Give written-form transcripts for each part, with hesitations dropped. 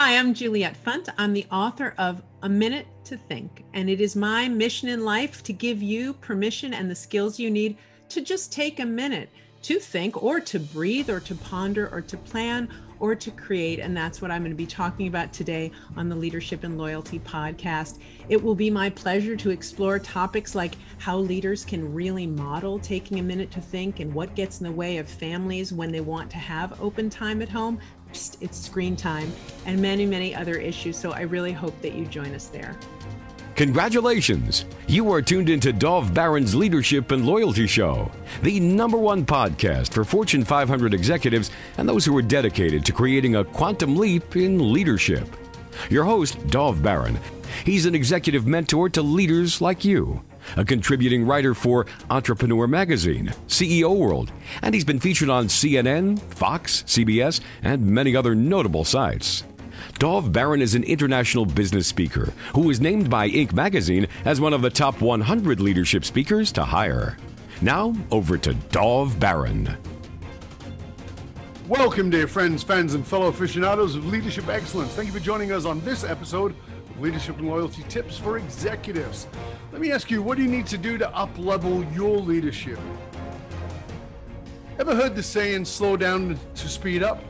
Hi, I'm Juliet Funt. I'm the author of A Minute to Think, and it is my mission in life to give you permission and the skills you need to just take a minute to think or to breathe or to ponder or to plan or to create. And that's what I'm going to be talking about today on the Leadership and Loyalty podcast. It will be my pleasure to explore topics like how leaders can really model taking a minute to think and what gets in the way of families when they want to have open time at home. It's screen time, and many, many other issues. So I really hope that you join us there. Congratulations! You are tuned into Dov Baron's Leadership and Loyalty Show, the #1 podcast for Fortune 500 executives and those who are dedicated to creating a quantum leap in leadership. Your host, Dov Baron. He's an executive mentor to leaders like you, a contributing writer for Entrepreneur Magazine, CEO World, and he's been featured on CNN, Fox, CBS, and many other notable sites. Dov Baron is an international business speaker who was named by Inc. magazine as one of the top 100 leadership speakers to hire. Now, over to Dov Baron. Welcome, dear friends, fans, and fellow aficionados of leadership excellence. Thank you for joining us on this episode of Leadership and Loyalty Tips for Executives. Let me ask you, what do you need to do to up-level your leadership? Ever heard the saying, slow down to speed up?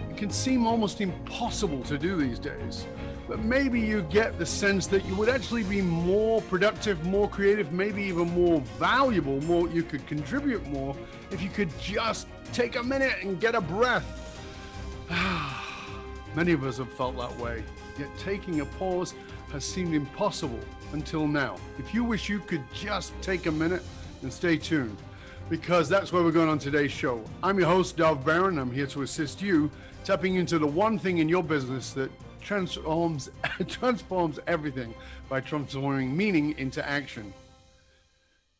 It can seem almost impossible to do these days, but maybe you get the sense that you would actually be more productive, more creative, maybe even more valuable, you could contribute more if you could just take a minute and get a breath. Many of us have felt that way, yet taking a pause has seemed impossible until now. If you wish you could just take a minute, then stay tuned, because that's where we're going on today's show. I'm your host, Dov Baron. I'm here to assist you tapping into the one thing in your business that transforms everything by transforming meaning into action.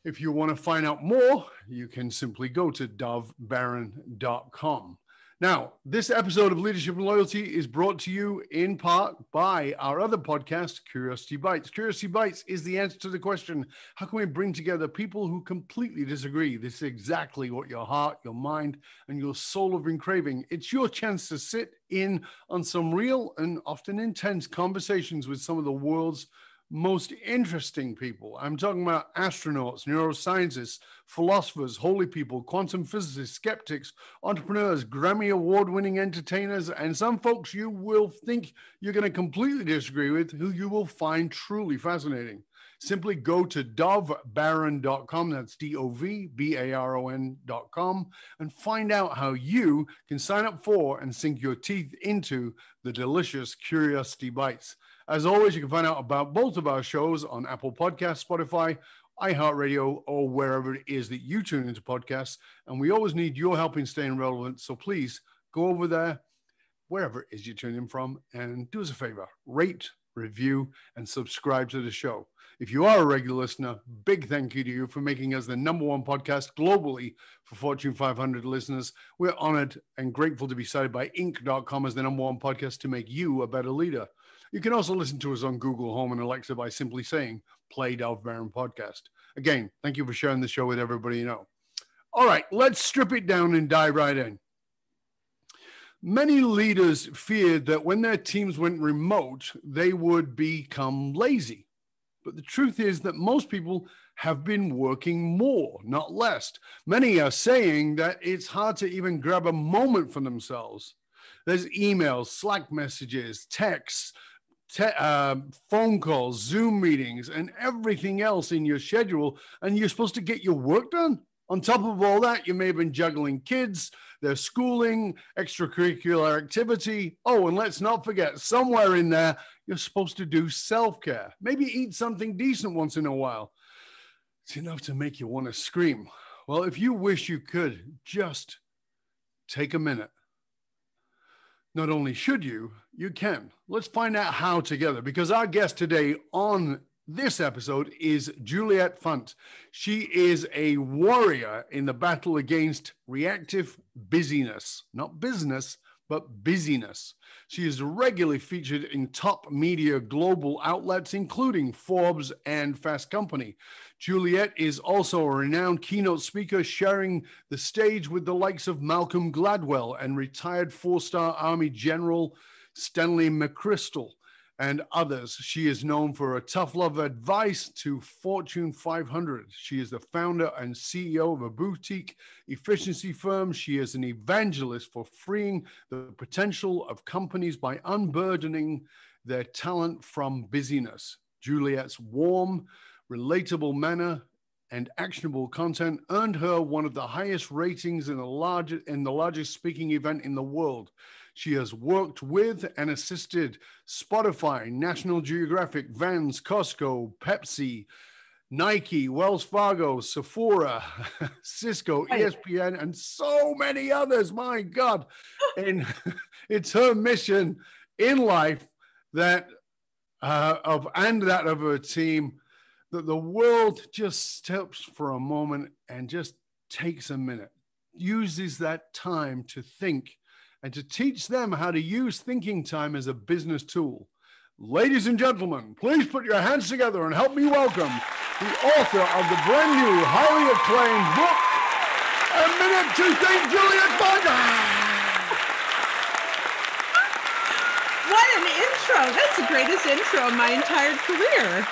If you want to find out more, you can simply go to dovbaron.com. Now, this episode of Leadership and Loyalty is brought to you in part by our other podcast, Curiosity Bites. Curiosity Bites is the answer to the question, how can we bring together people who completely disagree? This is exactly what your heart, your mind, and your soul have been craving. It's your chance to sit in on some real and often intense conversations with some of the world's most interesting people. I'm talking about astronauts, neuroscientists, philosophers, holy people, quantum physicists, skeptics, entrepreneurs, Grammy award-winning entertainers, and some folks you will think you're going to completely disagree with, who you will find truly fascinating. Simply go to dovbaron.com, that's dovbaron.com, and find out how you can sign up for and sink your teeth into the delicious Curiosity Bites. As always, you can find out about both of our shows on Apple Podcasts, Spotify, iHeartRadio, or wherever it is that you tune into podcasts. And we always need your help in staying relevant. So please go over there, wherever it is you tune in from, and do us a favor, rate, review, and subscribe to the show. If you are a regular listener, big thank you to you for making us the #1 podcast globally for Fortune 500 listeners. We're honored and grateful to be cited by Inc.com as the #1 podcast to make you a better leader. You can also listen to us on Google Home and Alexa by simply saying, play Dov Baron podcast. Again, thank you for sharing the show with everybody you know. All right, let's strip it down and dive right in. Many leaders feared that when their teams went remote, they would become lazy. But the truth is that most people have been working more, not less. Many are saying that it's hard to even grab a moment for themselves. There's emails, Slack messages, texts, phone calls, Zoom meetings, and everything else in your schedule, and you're supposed to get your work done. On top of all that, you may have been juggling kids, their schooling, extracurricular activity. Oh, and let's not forget, somewhere in there, you're supposed to do self-care. Maybe eat something decent once in a while. It's enough to make you want to scream. Well, if you wish you could, just take a minute. Not only should you, you can. Let's find out how together, because our guest today on this episode is Juliet Funt. She is a warrior in the battle against reactive busyness, not business, but busyness. She is regularly featured in top media global outlets, including Forbes and Fast Company. Juliet is also a renowned keynote speaker, sharing the stage with the likes of Malcolm Gladwell and retired four-star Army General Stanley McChrystal, and others. She is known for her tough love advice to Fortune 500. She is the founder and CEO of a boutique efficiency firm. She is an evangelist for freeing the potential of companies by unburdening their talent from busyness. Juliet's warm, relatable manner and actionable content earned her one of the highest ratings in the largest speaking event in the world. She has worked with and assisted Spotify, National Geographic, Vans, Costco, Pepsi, Nike, Wells Fargo, Sephora, Cisco, ESPN, and so many others. My God. And it's her mission in life that that of her team, that the world just stops for a moment and just takes a minute, uses that time to think and to teach them how to use thinking time as a business tool. Ladies and gentlemen, please put your hands together and help me welcome the author of the brand new, highly acclaimed book, A Minute to Think, Juliet Funt. What an intro. That's the greatest intro of my entire career.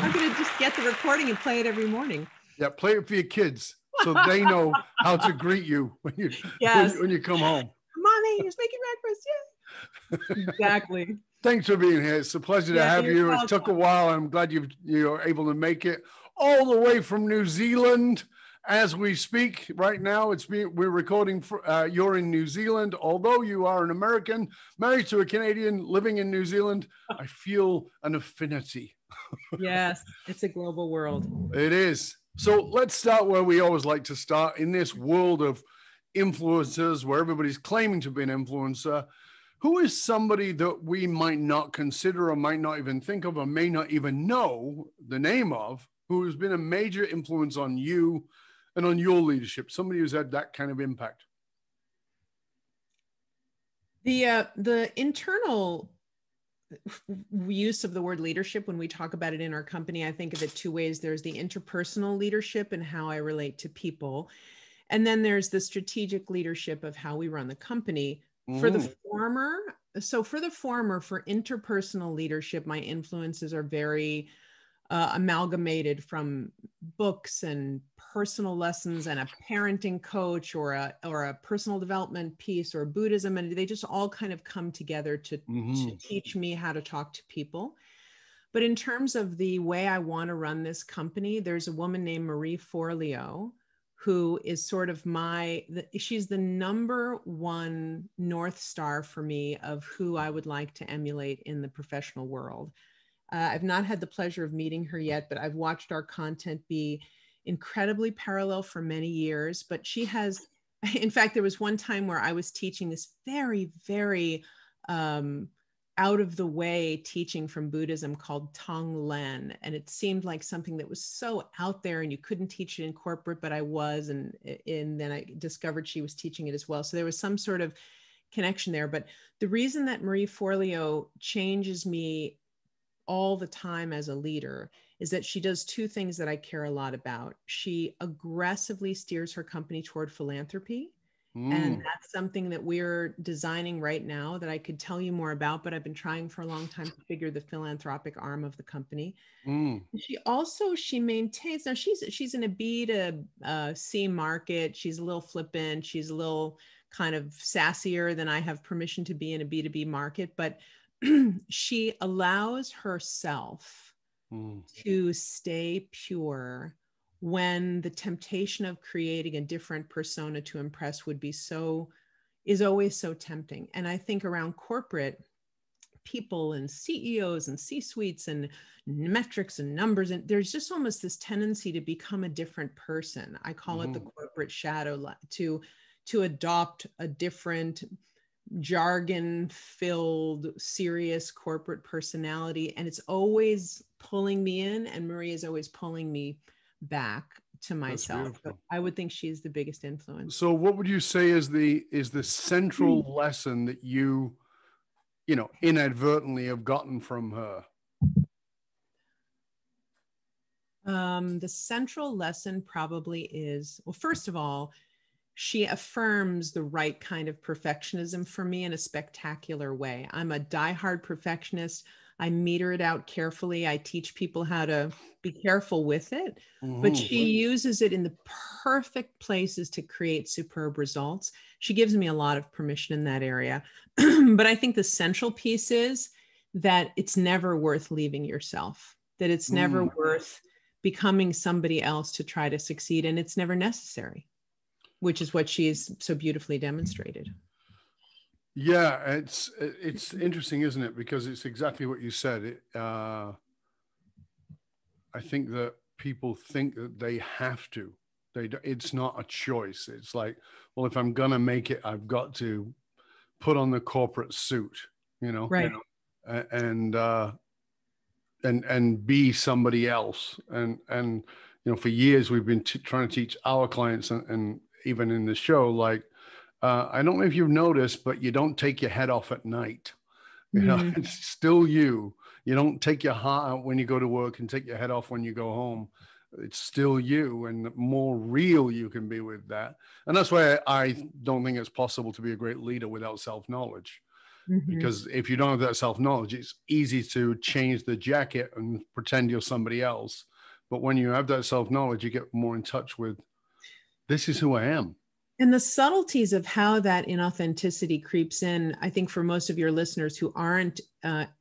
I'm going to just get the recording and play it every morning. Yeah, play it for your kids so they know how to greet you when you come home. Mommy, he's making breakfast. Yeah. Exactly. Thanks for being here. It's a pleasure to have you. It took a while. I'm glad you're able to make it all the way from New Zealand as we speak. Right now, we're recording. You're in New Zealand, although you are an American married to a Canadian living in New Zealand. I feel an affinity. Yes, it's a global world. It is. So let's start where we always like to start in this world of influencers, where everybody's claiming to be an influencer. Who is somebody that we might not consider or might not even think of or may not even know the name of, who has been a major influence on you and on your leadership, somebody who's had that kind of impact? The internal use of the word leadership, when we talk about it in our company, I think of it two ways. There's the interpersonal leadership and how I relate to people. And then there's the strategic leadership of how we run the company. For the former, for interpersonal leadership, my influences are very amalgamated from books and personal lessons and a parenting coach or a personal development piece or Buddhism. And they just all kind of come together to teach me how to talk to people. But in terms of the way I want to run this company, there's a woman named Marie Forleo, who is sort of she's the number one North Star for me of who I would like to emulate in the professional world. I've not had the pleasure of meeting her yet, but I've watched our content be incredibly parallel for many years. But she has, in fact, there was one time where I was teaching this very, very out of the way teaching from Buddhism called Tonglen. And it seemed like something that was so out there and you couldn't teach it in corporate, but I was. And then I discovered she was teaching it as well. So there was some sort of connection there. But the reason that Marie Forleo changes me all the time as a leader is that she does two things that I care a lot about. She aggressively steers her company toward philanthropy. And that's something that we're designing right now that I could tell you more about, but I've been trying for a long time to figure the philanthropic arm of the company. She maintains, now she's in a B to C market. She's a little flippant. She's a little kind of sassier than I have permission to be in a B2B market, but she allows herself to stay pure when the temptation of creating a different persona to impress is always so tempting. And I think around corporate people and CEOs and C-suites and metrics and numbers, and there's just almost this tendency to become a different person. I call it the corporate shadow, to adopt a different jargon-filled, serious corporate personality. And it's always pulling me in, and Marie is always pulling me back to myself. So I would think she's the biggest influence. So what would you say is the central lesson that you inadvertently have gotten from her? The central lesson probably is, well, first of all, she affirms the right kind of perfectionism for me in a spectacular way. I'm a diehard perfectionist. I meter it out carefully. I teach people how to be careful with it, but she uses it in the perfect places to create superb results. She gives me a lot of permission in that area. But I think the central piece is that it's never worth leaving yourself, that it's never worth becoming somebody else to try to succeed, and it's never necessary, which is what she's so beautifully demonstrated. Yeah, it's interesting, isn't it? Because it's exactly what you said. I think that people think that they have to. It's not a choice. It's like, well, if I'm gonna make it, I've got to put on the corporate suit, Right. And be somebody else. And for years we've been trying to teach our clients, and even in the show, like, I don't know if you've noticed, but you don't take your head off at night. It's still you. You don't take your heart out when you go to work and take your head off when you go home. It's still you, and the more real you can be with that. And that's why I don't think it's possible to be a great leader without self-knowledge. Because if you don't have that self-knowledge, it's easy to change the jacket and pretend you're somebody else. But when you have that self-knowledge, you get more in touch with, this is who I am. And the subtleties of how that inauthenticity creeps in, I think for most of your listeners who aren't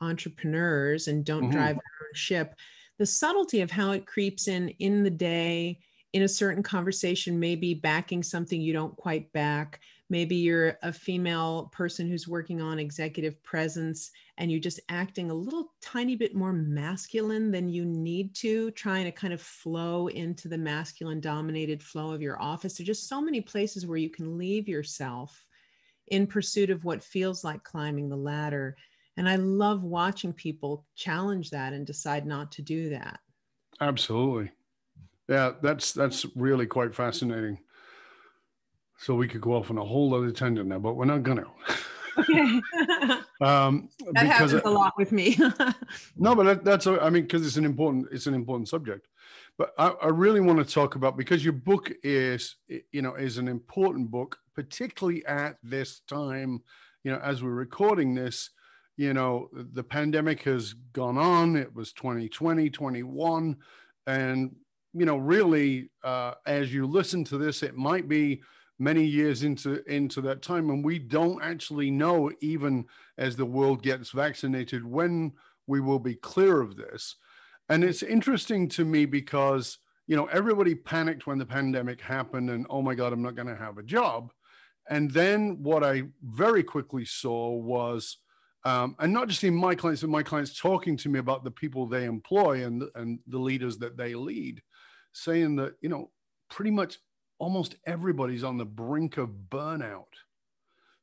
entrepreneurs and don't drive their own ship, the subtlety of how it creeps in the day, in a certain conversation, maybe backing something you don't quite back. Maybe you're a female person who's working on executive presence and you're just acting a little tiny bit more masculine than you need to, trying to kind of flow into the masculine dominated flow of your office. There's just so many places where you can leave yourself in pursuit of what feels like climbing the ladder. And I love watching people challenge that and decide not to do that. Absolutely. Yeah, that's really quite fascinating. So we could go off on a whole other tangent now, but we're not going to. Okay. That happens a lot with me. No, but because it's an important subject. But I really want to talk about, because your book is an important book, particularly at this time, as we're recording this, the pandemic has gone on. It was 2020, 21. And, really, as you listen to this, it might be many years into that time, and we don't actually know, even as the world gets vaccinated, when we will be clear of this. And it's interesting to me because, everybody panicked when the pandemic happened and, oh my God, I'm not going to have a job. And then what I very quickly saw was, and not just in my clients, but my clients talking to me about the people they employ and the leaders that they lead, saying that, pretty much almost everybody's on the brink of burnout.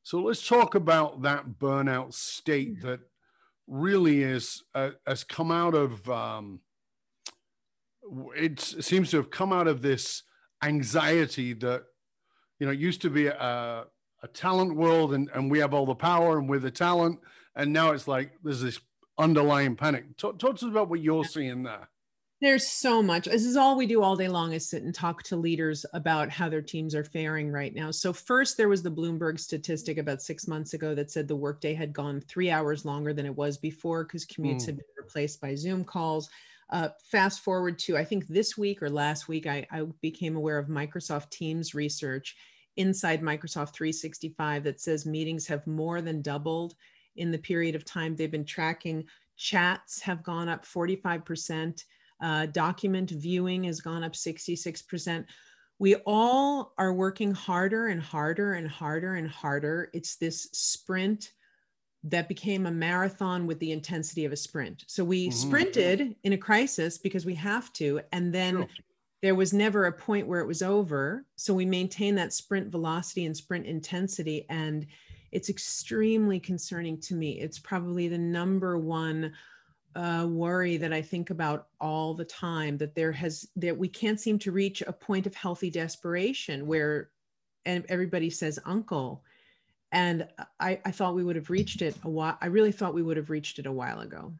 So let's talk about that burnout state that really has come out of, it seems to have come out of this anxiety that, it used to be a talent world, and we have all the power and we're the talent. And now it's like, there's this underlying panic. Talk to us about what you're seeing there. There's so much. This is all we do all day long, is sit and talk to leaders about how their teams are faring right now. So first, there was the Bloomberg statistic about 6 months ago that said the workday had gone 3 hours longer than it was before because commutes had been replaced by Zoom calls. Fast forward to, I think this week or last week, I became aware of Microsoft Teams research inside Microsoft 365 that says meetings have more than doubled in the period of time they've been tracking. Chats have gone up 45%. Document viewing has gone up 66%. We all are working harder and harder and harder and harder. It's this sprint that became a marathon with the intensity of a sprint. So we sprinted in a crisis because we have to, and then there was never a point where it was over. So we maintain that sprint velocity and sprint intensity, and it's extremely concerning to me. It's probably the number one worry that I think about all the time, that we can't seem to reach a point of healthy desperation where everybody says uncle. And I thought we would have reached it a while. I really thought we would have reached it a while ago,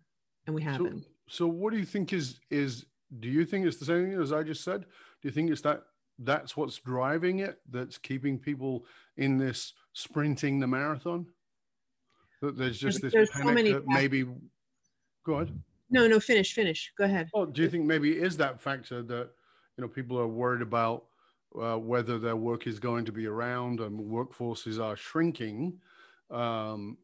and we haven't. So what do you think do you think it's the same thing as I just said? Do you think it's that that's what's driving it, that's keeping people in this sprinting the marathon? That there's just this There's so panic many that maybe, go ahead. No, finish. Go ahead. Well, do you think maybe it is that factor that, people are worried about whether their work is going to be around, and workforces are shrinking? One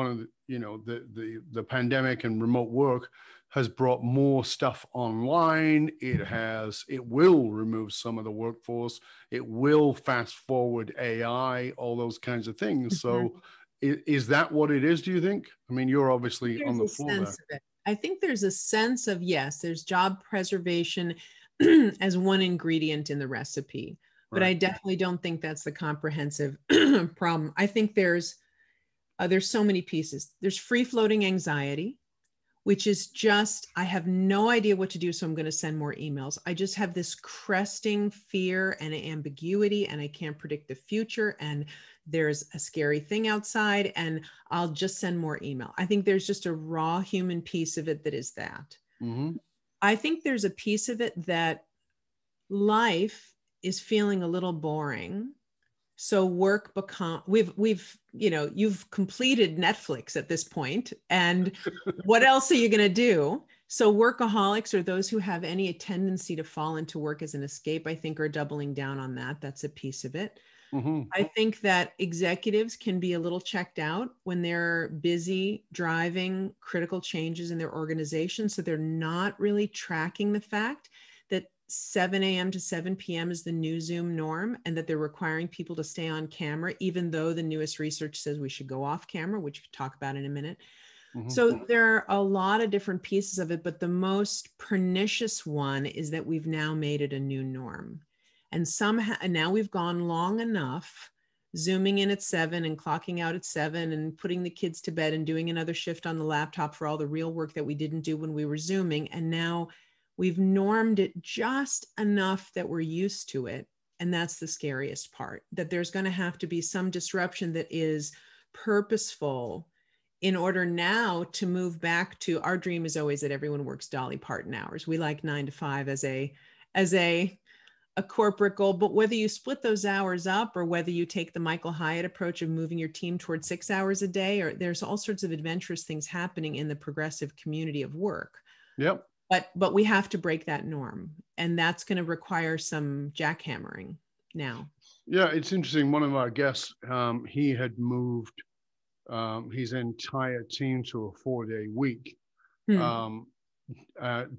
of the pandemic and remote work has brought more stuff online. It will remove some of the workforce. It will fast forward AI, all those kinds of things. So is that what it is, do you think? I mean, you're obviously on the floor there. I think there's a sense of, yes, there's job preservation as one ingredient in the recipe, but I definitely don't think that's the comprehensive problem. I think there's so many pieces. There's free-floating anxiety, which is just, I have no idea what to do, so I'm going to send more emails. I just have this cresting fear and ambiguity, and I can't predict the future, and there's a scary thing outside, and I'll just send more email. I think there's just a raw human piece of it that is that. I think there's a piece of it that life is feeling a little boring. So you've completed Netflix at this point, and what else are you going to do? So workaholics, or those who have any tendency to fall into work as an escape, I think are doubling down on that. That's a piece of it. I think that executives can be a little checked out when they're busy driving critical changes in their organization. So they're not really tracking the fact that 7 a.m. to 7 p.m. is the new Zoom norm, and that they're requiring people to stay on camera, even though the newest research says we should go off camera, which we'll talk about in a minute. So there are a lot of different pieces of it, but the most pernicious one is that we've now made it a new norm. And now we've gone long enough Zooming in at 7 and clocking out at 7 and putting the kids to bed and doing another shift on the laptop for all the real work that we didn't do when we were Zooming. And now we've normed it just enough that we're used to it. And that's the scariest part, that there's going to have to be some disruption that is purposeful in order now to move back to, our dream is always that everyone works Dolly Parton hours. We like 9 to 5 as a corporate goal, but whether you split those hours up or whether you take the Michael Hyatt approach of moving your team towards 6 hours a day, or there's all sorts of adventurous things happening in the progressive community of work. Yep. But we have to break that norm, and that's going to require some jackhammering now. Yeah, it's interesting. One of our guests, he had moved his entire team to a 4-day week,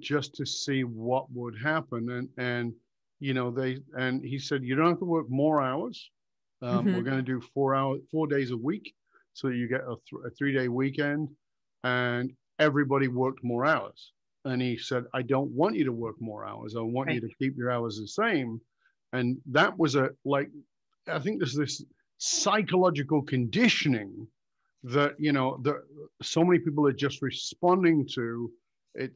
just to see what would happen. And he said, you don't have to work more hours. We're going to do 4 days a week, so you get a 3-day weekend, and everybody worked more hours. And he said, I don't want you to work more hours. I want you to keep your hours the same. And that was I think there's this psychological conditioning that, so many people are just responding to it.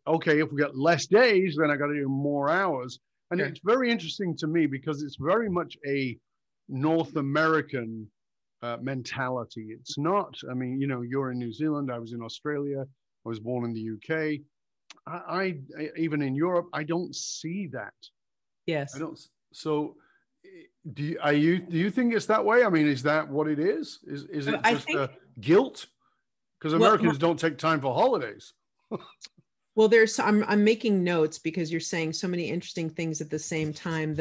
Okay, if we got less days, then I got to do more hours. And it's very interesting to me because it's very much a North American mentality. It's not, you're in New Zealand, I was in Australia, I was born in the UK. I even in Europe, I don't see that. Yes. I don't. So do you think it's that way? I mean, is that what it is? Is it just guilt? Because Americans don't take time for holidays. Well, I'm making notes because you're saying so many interesting things at the same time.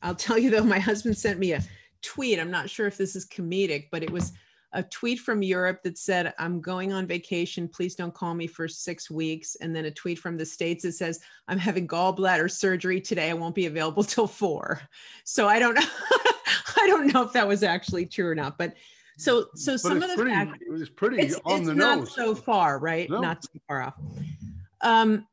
I'll tell you though, my husband sent me a tweet. I'm not sure if this is comedic, but it was a tweet from Europe that said, I'm going on vacation. Please don't call me for 6 weeks. And then a tweet from the States that says, I'm having gallbladder surgery today. I won't be available till 4. So I don't know if that was actually true or not, but so some of the factors, it's pretty on the nose. Not so far, right? No. Not so far off.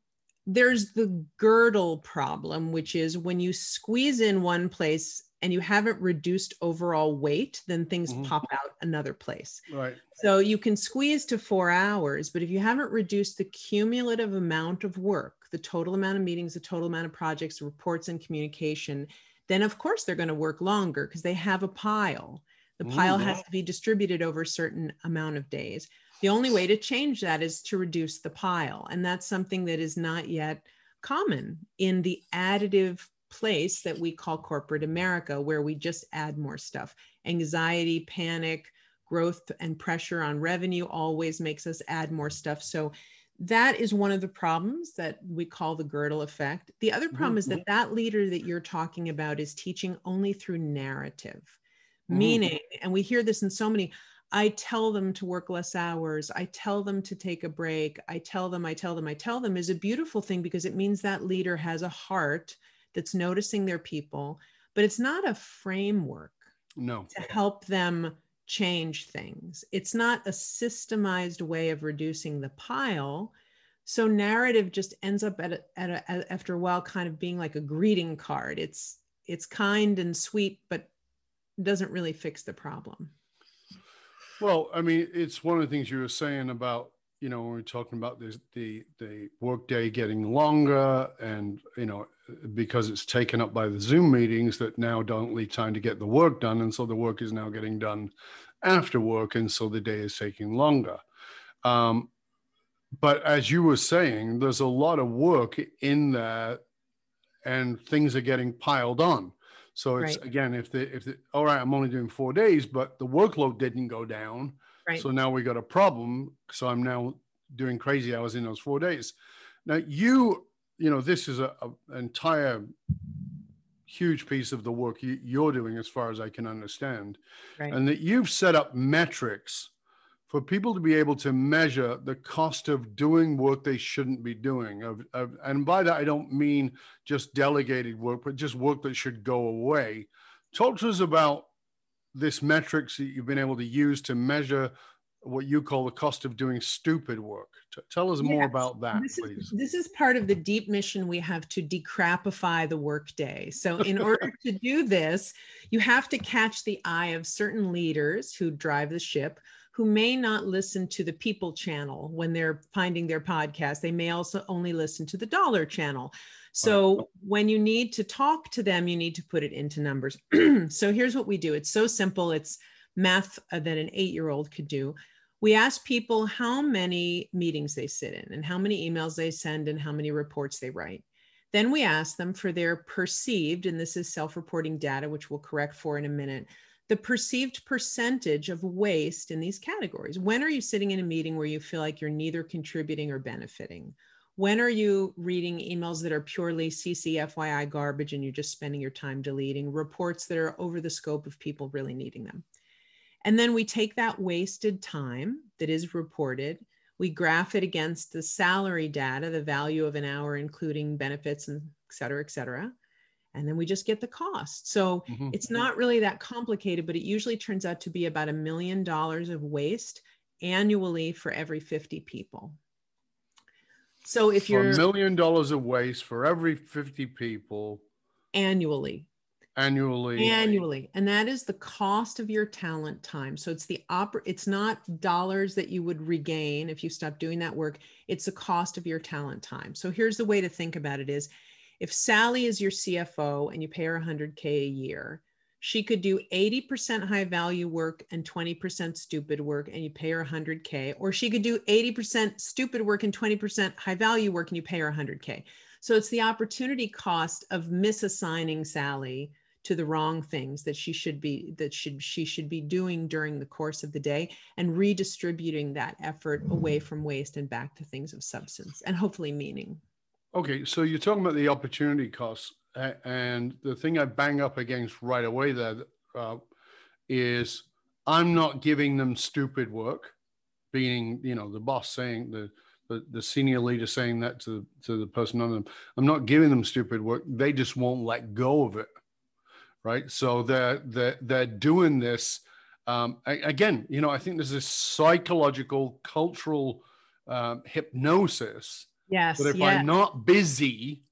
There's the girdle problem, which is when you squeeze in one place and you haven't reduced overall weight, then things pop out another place. Right. So you can squeeze to 4 hours, but if you haven't reduced the cumulative amount of work, the total amount of meetings, the total amount of projects, reports, and communication, then of course they're going to work longer because they have a pile. The pile has to be distributed over a certain amount of days. The only way to change that is to reduce the pile. And that's something that is not yet common in the additive place that we call corporate America, where we just add more stuff. Anxiety, panic, growth, and pressure on revenue always makes us add more stuff. So that is one of the problems that we call the girdle effect. The other problem is that that leader that you're talking about is teaching only through narrative, meaning, and we hear this in so many, I tell them to work less hours. I tell them to take a break. I tell them is a beautiful thing, because it means that leader has a heart that's noticing their people, but it's not a framework to help them change things. It's not a systemized way of reducing the pile. So narrative just ends up after a while kind of being like a greeting card. It's kind and sweet, but doesn't really fix the problem. Well, I mean, it's one of the things you were saying about, you know, when we're talking about this, the workday getting longer, and, you know, because it's taken up by the Zoom meetings that now don't leave time to get the work done. And so the work is now getting done after work. And so the day is taking longer. But as you were saying, there's a lot of work in there and things are getting piled on. So it's, again, if all right, I'm only doing 4 days, but the workload didn't go down. So now we got a problem. So I'm now doing crazy hours in those 4 days. Now, you know, this is an entire huge piece of the work you're doing, as far as I can understand, and that you've set up metrics for people to be able to measure the cost of doing work they shouldn't be doing. And by that, I don't mean just delegated work, but just work that should go away. Talk to us about this metrics that you've been able to use to measure what you call the cost of doing stupid work. Tell us more about that, please. This is part of the deep mission we have to decrapify the workday. So in order to do this, you have to catch the eye of certain leaders who drive the ship, who may not listen to the people channel when they're finding their podcast. They may also only listen to the dollar channel. So when you need to talk to them, you need to put it into numbers. So here's what we do. It's so simple. It's math that an 8-year-old could do. We ask people how many meetings they sit in and how many emails they send and how many reports they write. Then we ask them for their perceived, and this is self-reporting data, which we'll correct for in a minute, the perceived percentage of waste in these categories. When are you sitting in a meeting where you feel like you're neither contributing or benefiting? When are you reading emails that are purely CC, FYI garbage and you're just spending your time deleting reports that are over the scope of people really needing them? And then we take that wasted time that is reported, we graph it against the salary data, the value of an hour, including benefits and et cetera. And then we just get the cost. So it's not really that complicated, but it usually turns out to be about $1 million of waste annually for every 50 people. So if you're $1 million of waste for every 50 people annually. Annually. And that is the cost of your talent time. So it's it's not dollars that you would regain if you stop doing that work. It's the cost of your talent time. So here's the way to think about it is, if Sally is your CFO and you pay her $100K a year, she could do 80% high value work and 20% stupid work and you pay her $100K, or she could do 80% stupid work and 20% high value work and you pay her $100K. So it's the opportunity cost of misassigning Sally to the wrong things that she should be doing during the course of the day, and redistributing that effort away from waste and back to things of substance and hopefully meaning. Okay, so you're talking about the opportunity costs, and the thing I bang up against right away there is I'm not giving them stupid work, being, you know, the boss saying, the senior leader saying that to the person under them. I'm not giving them stupid work. They just won't let go of it, right? So they're doing this. Again, you know, I think there's this psychological, cultural hypnosis. Yes. But if I'm not busy,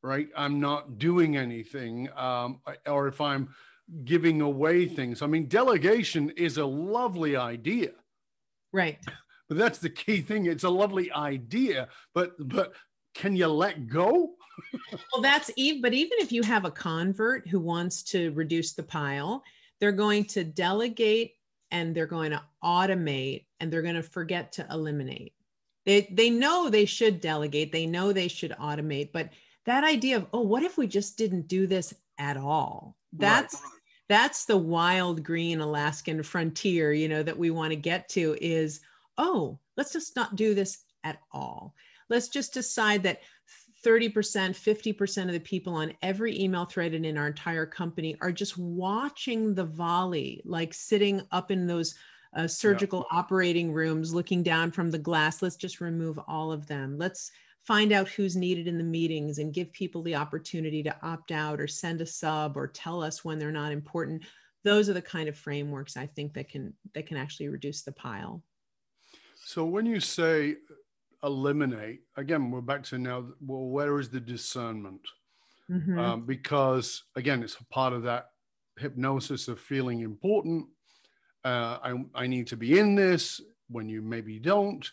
right, I'm not doing anything, or if I'm giving away things. I mean, delegation is a lovely idea. Right. But that's the key thing. It's a lovely idea, but can you let go? Well, but even if you have a convert who wants to reduce the pile, they're going to delegate and they're going to automate and they're going to forget to eliminate. They know they should delegate. They know they should automate, but that idea of, oh, what if we just didn't do this at all? Right. That's the wild green Alaskan frontier, that we want to get to is, oh, let's just not do this at all. Let's just decide that 30%, 50% of the people on every email thread and in our entire company are just watching the volley, like sitting up in those surgical operating rooms, looking down from the glass. Let's just remove all of them. Let's find out who's needed in the meetings and give people the opportunity to opt out or send a sub or tell us when they're not important. Those are the kind of frameworks I think that can actually reduce the pile. So when you say eliminate, again, we're back to now, well, where is the discernment? Mm-hmm. Because again, it's a part of that hypnosis of feeling important. I need to be in this when you maybe don't,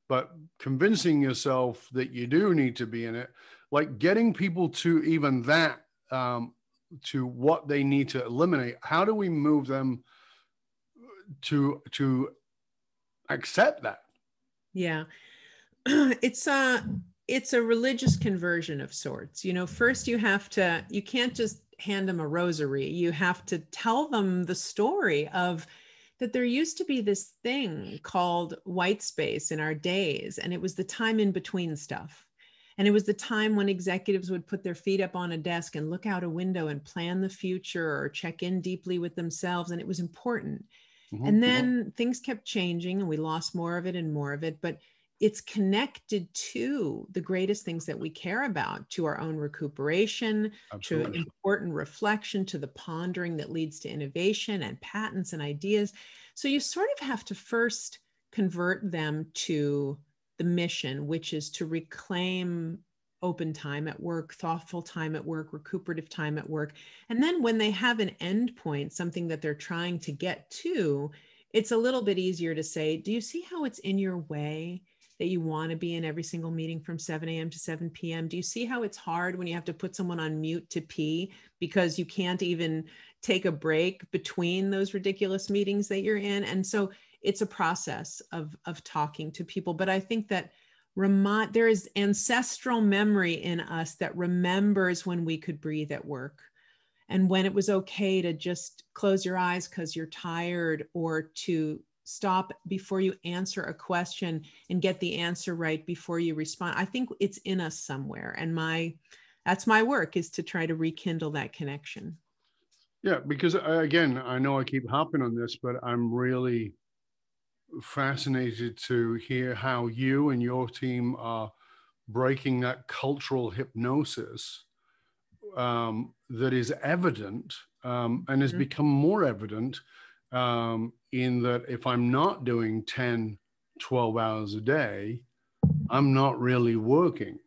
but convincing yourself that you do need to be in it, like getting people to even that, to what they need to eliminate. How do we move them to accept that? Yeah. It's a religious conversion of sorts. First you can't just hand them a rosary. You have to tell them the story of that there used to be this thing called white space in our days. And it was the time in between stuff. And it was the time when executives would put their feet up on a desk and look out a window and plan the future or check in deeply with themselves. And it was important. Mm-hmm. And then things kept changing and we lost more of it and more of it. But it's connected to the greatest things that we care about, to our own recuperation, Absolutely. to important reflection, to the pondering that leads to innovation and patents and ideas. So you sort of have to first convert them to the mission, which is to reclaim open time at work, thoughtful time at work, recuperative time at work. And then when they have an endpoint, something that they're trying to get to, it's a little bit easier to say, do you see how it's in your way that you want to be in every single meeting from 7 a.m. to 7 p.m.? Do you see how it's hard when you have to put someone on mute to pee because you can't even take a break between those ridiculous meetings that you're in? And so it's a process of talking to people. But I think that there is ancestral memory in us that remembers when we could breathe at work and when it was okay to just close your eyes because you're tired, or to stop before you answer a question and get the answer right before you respond. I think it's in us somewhere. And that's my work, is to try to rekindle that connection. Yeah, because again, I know I keep harping on this, but I'm really fascinated to hear how you and your team are breaking that cultural hypnosis that is evident and has become more evident in that if I'm not doing 10, 12 hours a day, I'm not really working.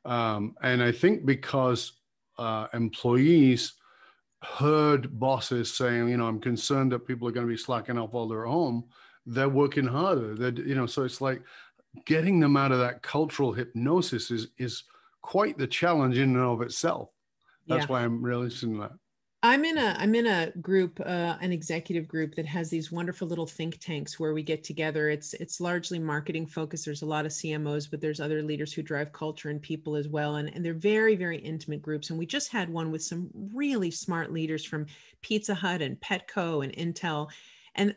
And I think because employees heard bosses saying, I'm concerned that people are going to be slacking off while they're at home, they're working harder. So it's like getting them out of that cultural hypnosis is quite the challenge in and of itself. That's why I'm really interested in that. I'm in a group, an executive group that has these wonderful little think tanks where we get together. It's largely marketing focused. There's a lot of CMOs, but there's other leaders who drive culture and people as well. And they're very, very intimate groups. And we just had one with some really smart leaders from Pizza Hut and Petco and Intel. And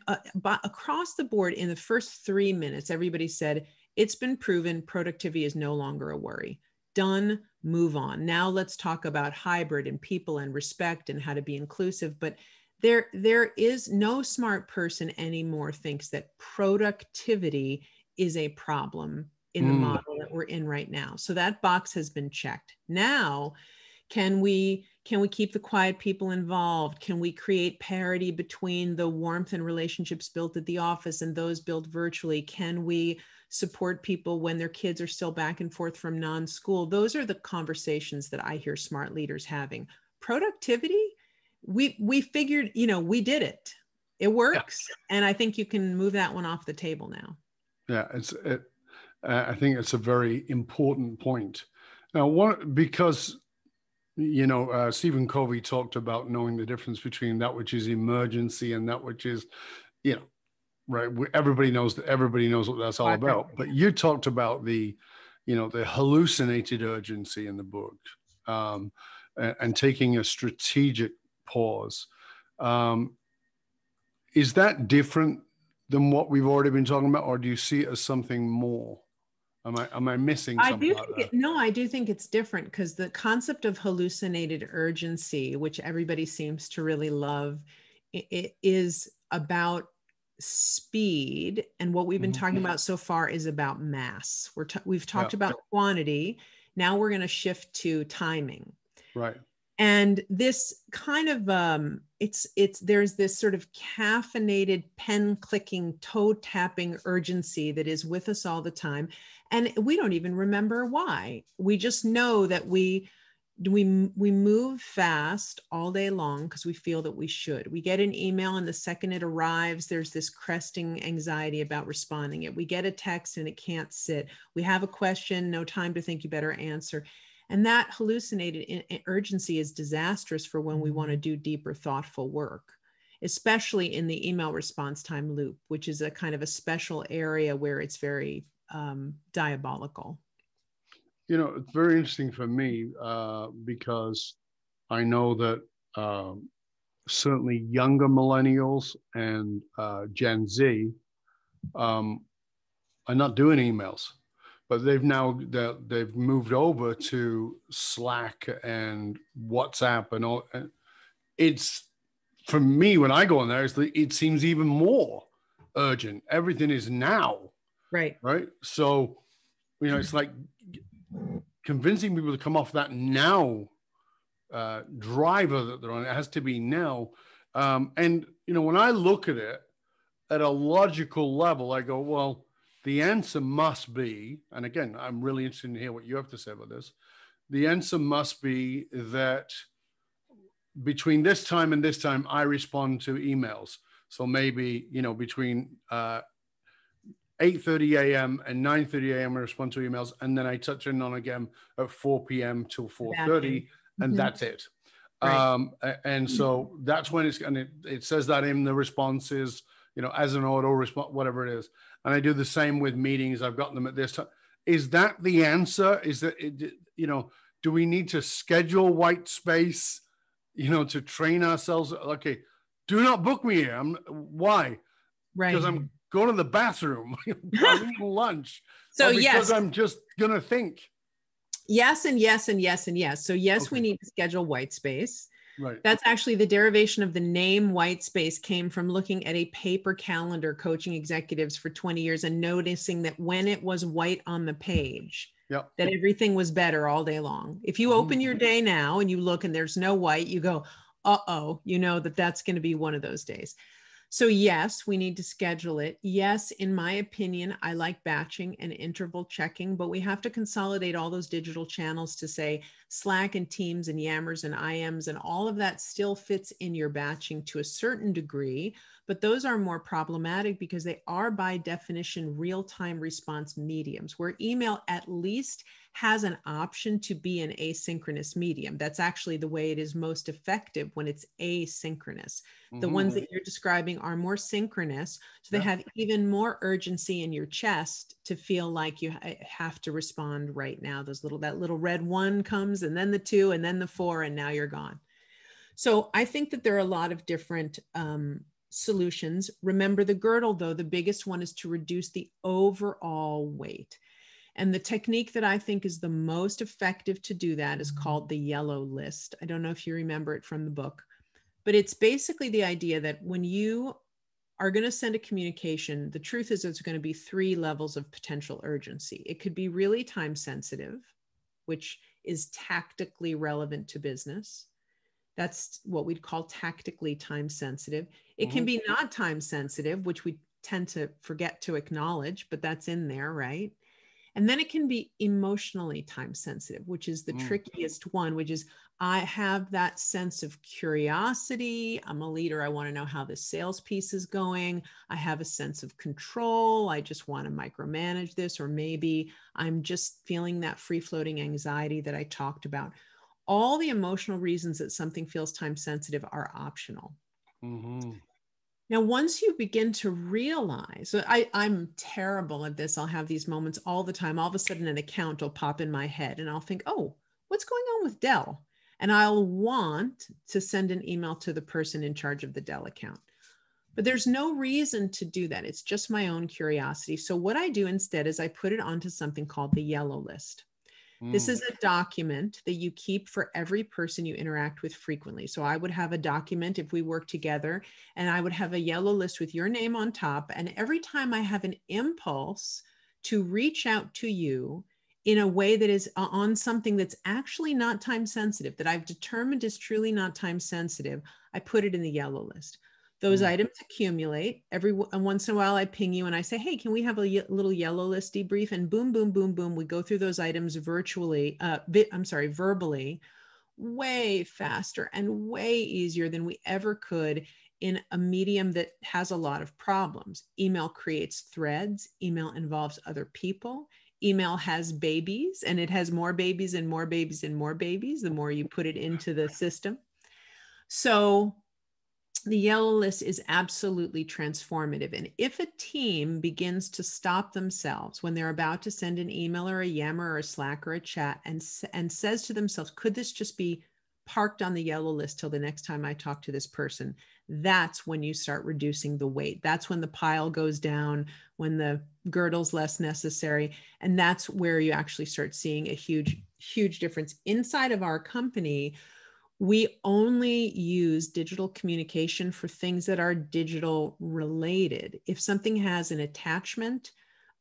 across the board, in the first 3 minutes, everybody said, it's been proven productivity is no longer a worry. Done, move on. Now let's talk about hybrid and people and respect and how to be inclusive. But there is no smart person anymore thinks that productivity is a problem in the model that we're in right now. So that box has been checked. Now, can we keep the quiet people involved? Can we create parity between the warmth and relationships built at the office and those built virtually? Can we support people when their kids are still back and forth from non-school? Those are the conversations that I hear smart leaders having. Productivity, we figured, we did it. It works. Yeah. And I think you can move that one off the table now. Yeah, I think it's a very important point. Now, because Stephen Covey talked about knowing the difference between that which is emergency and that which is, right. Everybody knows what that's all about. But you talked about the hallucinated urgency in the book. and taking a strategic pause. Is that different than what we've already been talking about, or do you see it as something more? Am I missing something? I do think it's different, because the concept of hallucinated urgency, which everybody seems to really love, it is about speed. And what we've been talking about so far is about mass. We've talked about quantity. Now we're going to shift to timing. Right. And this kind of, there's this sort of caffeinated, pen clicking, toe tapping urgency that is with us all the time. And we don't even remember why. We just know that we move fast all day long because we feel that we should. We get an email, and the second it arrives, there's this cresting anxiety about responding it. We get a text and it can't sit. We have a question, no time to think, you better answer. And that hallucinated urgency is disastrous for when we want to do deeper, thoughtful work, especially in the email response time loop, which is a kind of a special area where it's very diabolical. You know, it's very interesting for me because I know that certainly younger millennials and Gen Z are not doing emails. But they've moved over to Slack and WhatsApp and all. And it's, for me, when I go on there, it seems even more urgent. Everything is now. Right. Right. So, you know, it's like convincing people to come off that now driver that they're on. It has to be now. And, you know, when I look at it at a logical level, I go, well, the answer must be, and again, I'm really interested to hear what you have to say about this. The answer must be that between this time and this time, I respond to emails. So maybe, you know, between 8:30 a.m. and 9:30 a.m. I respond to emails, and then I touch in on again at 4 p.m. till 4:30, and that's it. Right. And so that's when it says that in the responses, you know, as an auto response, whatever it is. And I do the same with meetings. I've gotten them at this time. Is that the answer? Is that, you know, do we need to schedule white space, you know, to train ourselves? Okay, do not book me here. Why? Right. Because I'm going to the bathroom. I'm eating lunch. So because yes, I'm just going to think. Yes, and yes, and yes, and yes. So yes, we need to schedule white space. Right. That's actually the derivation of the name white space came from looking at a paper calendar coaching executives for 20 years and noticing that when it was white on the page, that everything was better all day long. If you open your day now and you look and there's no white, you go, uh-oh, you know that's going to be one of those days. So yes, we need to schedule it. Yes, in my opinion, I like batching and interval checking, but we have to consolidate all those digital channels to say Slack and Teams and Yammers and IMs and all of that still fits in your batching to a certain degree, but those are more problematic because they are by definition real-time response mediums, where email at least has an option to be an asynchronous medium. That's actually the way it is most effective when it's asynchronous. The ones that you're describing are more synchronous, so they have even more urgency in your chest to feel like you have to respond right now. That little red 1 comes, and then the 2, and then the 4, and now you're gone. So I think that there are a lot of different solutions. Remember the girdle, though, the biggest one is to reduce the overall weight. And the technique that I think is the most effective to do that is called the yellow list. I don't know if you remember it from the book, but it's basically the idea that when you are going to send a communication, the truth is there's going to be 3 levels of potential urgency. It could be really time sensitive, which is tactically relevant to business. That's what we'd call tactically time sensitive. It can be not time sensitive, which we tend to forget to acknowledge, but that's in there, right? And then it can be emotionally time sensitive, which is the trickiest one, which is I have that sense of curiosity. I'm a leader. I want to know how this sales piece is going. I have a sense of control. I just want to micromanage this, or maybe I'm just feeling that free floating anxiety that I talked about. All the emotional reasons that something feels time sensitive are optional. Now, once you begin to realize, so I'm terrible at this. I'll have these moments all the time. All of a sudden, an account will pop in my head and I'll think, oh, what's going on with Dell? And I'll want to send an email to the person in charge of the Dell account. But there's no reason to do that. It's just my own curiosity. So what I do instead is I put it onto something called the yellow list. This is a document that you keep for every person you interact with frequently. So I would have a document if we work together, and I would have a yellow list with your name on top. And every time I have an impulse to reach out to you in a way that is on something that's actually not time sensitive, that I've determined is truly not time sensitive, I put it in the yellow list. Those items accumulate. Every once in a while, I ping you and I say, hey, can we have a little yellow list debrief? And boom, boom, boom, boom. We go through those items verbally, way faster and way easier than we ever could in a medium that has a lot of problems. Email creates threads. Email involves other people. Email has babies, and it has more babies and more babies and more babies the more you put it into the system. So the yellow list is absolutely transformative. And if a team begins to stop themselves when they're about to send an email or a Yammer or a Slack or a chat and says to themselves, could this just be parked on the yellow list till the next time I talk to this person? That's when you start reducing the weight. That's when the pile goes down, when the girdle's less necessary. And that's where you actually start seeing a huge, huge difference. Inside of our company, we only use digital communication for things that are digital related. If something has an attachment,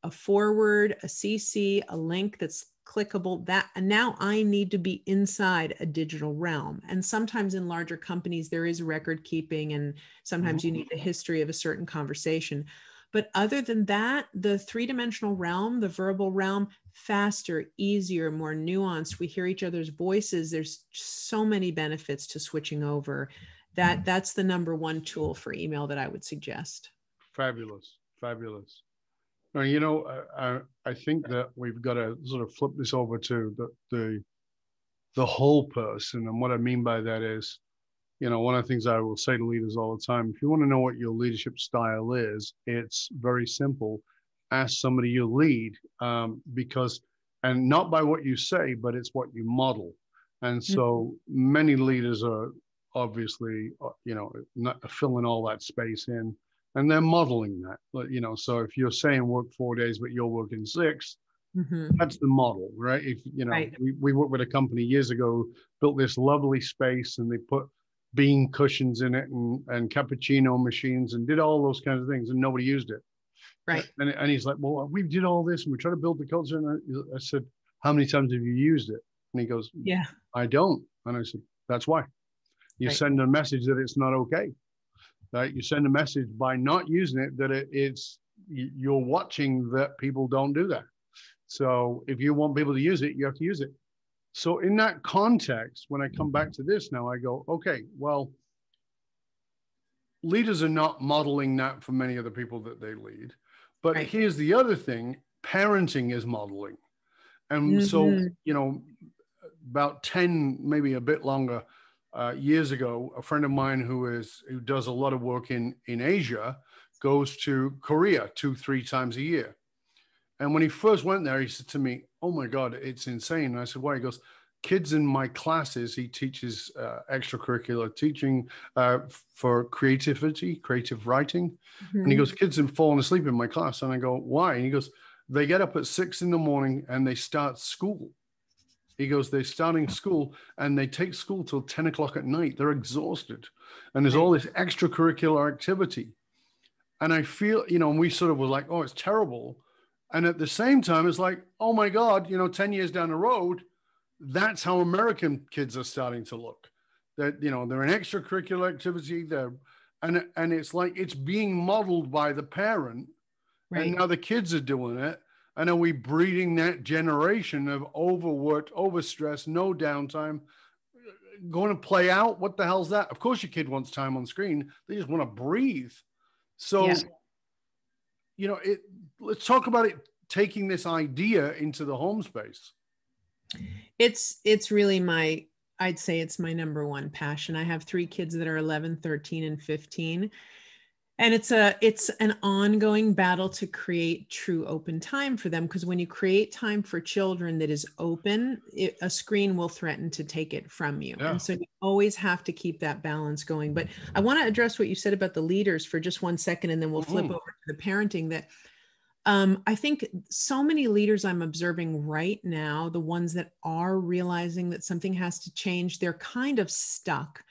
a forward, a CC, a link that's clickable, and now I need to be inside a digital realm. And sometimes in larger companies, there is record keeping, and sometimes you need a history of a certain conversation. But other than that, the three-dimensional realm, the verbal realm, faster, easier, more nuanced. We hear each other's voices. There's so many benefits to switching over. That's the number one tool for email that I would suggest. Fabulous, fabulous. Now, you know, I think that we've got to sort of flip this over to the whole person. And what I mean by that is, you know, one of the things I will say to leaders all the time, if you want to know what your leadership style is, it's very simple. Ask somebody you lead, because, and not by what you say, but it's what you model. And so many leaders are obviously, you know, not filling all that space in, and they're modeling that. But, you know, so if you're saying work 4 days, but you're working 6, that's the model, right? If, you know, we worked with a company years ago, built this lovely space, and they put bean cushions in it and cappuccino machines and did all those kinds of things, and nobody used it. Right. And he's like, well, we did all this and we try to build the culture. And I said, how many times have you used it? And he goes, yeah, I don't. And I said, that's why. You send a message that it's not okay. Right? You send a message by not using it that you're watching that people don't do that. So if you want people to use it, you have to use it. So in that context, when I come back to this now, I go, okay, well, leaders are not modeling that for many of the people that they lead. But here's the other thing, parenting is modeling. And so, you know, about 10, maybe a bit longer years ago, a friend of mine who does a lot of work in Asia goes to Korea 2-3 times a year. And when he first went there, he said to me, oh my God, it's insane. And I said, why? He goes, kids in my classes, he teaches extracurricular teaching for creativity, creative writing. And he goes, kids have fallen asleep in my class. And I go, why? And he goes, they get up at 6 a.m. and they start school. He goes, they're starting school and they take school till 10 o'clock at night. They're exhausted. And there's all this extracurricular activity. And I feel, you know, and we sort of were like, oh, it's terrible. And at the same time, it's like, oh my God, you know, 10 years down the road, that's how American kids are starting to look. That, you know, they're an extracurricular activity. And it's like it's being modeled by the parent. And now the kids are doing it. And are we breeding that generation of overworked, overstressed, no downtime, going to play out? What the hell's that? Of course, your kid wants time on screen. They just want to breathe. So, you know, let's talk about it, taking this idea into the home space. It's really I'd say it's my number one passion. I have 3 kids that are 11, 13, and 15. And it's an ongoing battle to create true open time for them, because when you create time for children that is open, a screen will threaten to take it from you. Yeah. And so you always have to keep that balance going. But I want to address what you said about the leaders for just 1 second, and then we'll flip over to the parenting. That I think so many leaders I'm observing right now, the ones that are realizing that something has to change, they're kind of stuck